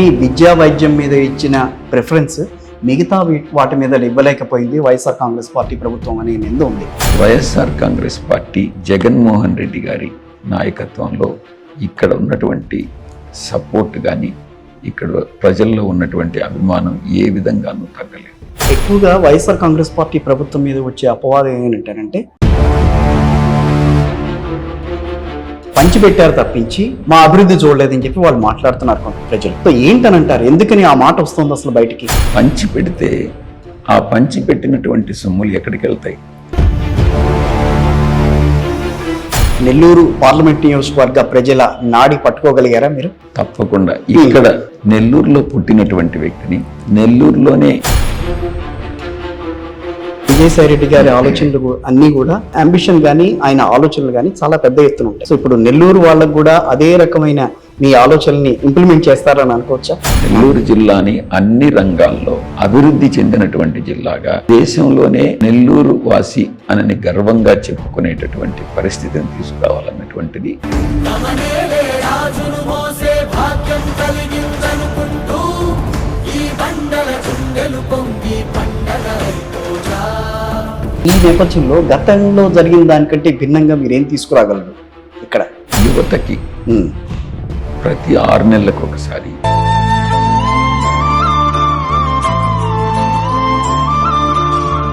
ఈ విద్యా వైద్యం మీద ఇచ్చిన ప్రిఫరెన్స్ మిగతా వాటి మీద ఇవ్వలేకపోయింది వైఎస్ఆర్ కాంగ్రెస్ పార్టీ ప్రభుత్వం అనే నింద ఉంది. వైఎస్ఆర్ కాంగ్రెస్ పార్టీ జగన్మోహన్ రెడ్డి గారి నాయకత్వంలో ఇక్కడ ఉన్నటువంటి సపోర్ట్ కానీ ఇక్కడ ప్రజల్లో ఉన్నటువంటి అభిమానం ఏ విధంగానూ తగ్గలేదు. ఎక్కువగా వైఎస్ఆర్ కాంగ్రెస్ పార్టీ ప్రభుత్వం మీద వచ్చే అపవాదం ఏంటంటే పంచిపెట్టారు తప్పించి మా అభివృద్ధి చూడలేదని చెప్పి వాళ్ళు మాట్లాడుతున్నారు కొంత ప్రజలు. సో ఏంటనంటారు, ఎందుకని ఆ మాట వస్తుంది అసలు బయటికి? పంచి పెడితే ఆ పంచి పెట్టినటువంటి సొమ్ములు ఎక్కడికి వెళ్తాయి? నెల్లూరు పార్లమెంట్ నియోజకవర్గ ప్రజల నాడి పట్టుకోగలిగారా మీరు? తప్పకుండా. ఇక్కడ నెల్లూరులో పుట్టినటువంటి వ్యక్తిని నెల్లూరులోనే విజయసాయి రెడ్డి గారి ఆలోచనలు అన్నీ కూడా అంబిషన్ కానీ ఆయన ఆలోచనలు కానీ చాలా పెద్ద ఎత్తున ఉంటాయి. సో ఇప్పుడు నెల్లూరు వాళ్ళకు కూడా అదే రకమైన మీ ఆలోచనల్ని ఇంప్లిమెంట్ చేస్తారని అనుకోవచ్చా? నెల్లూరు జిల్లాని అన్ని రంగాల్లో అభివృద్ధి చెందినటువంటి జిల్లాగా దేశంలోనే నెల్లూరు వాసి అని గర్వంగా చెప్పుకునేటటువంటి పరిస్థితిని తీసుకురావాలన్నటువంటిది ఈ నేపథ్యంలో గతంలో జరిగిన దానికంటే భిన్నంగా మీరేం తీసుకురాగలరు? ఇక్కడ యువతకి ప్రతి 6 నెలలకు ఒకసారి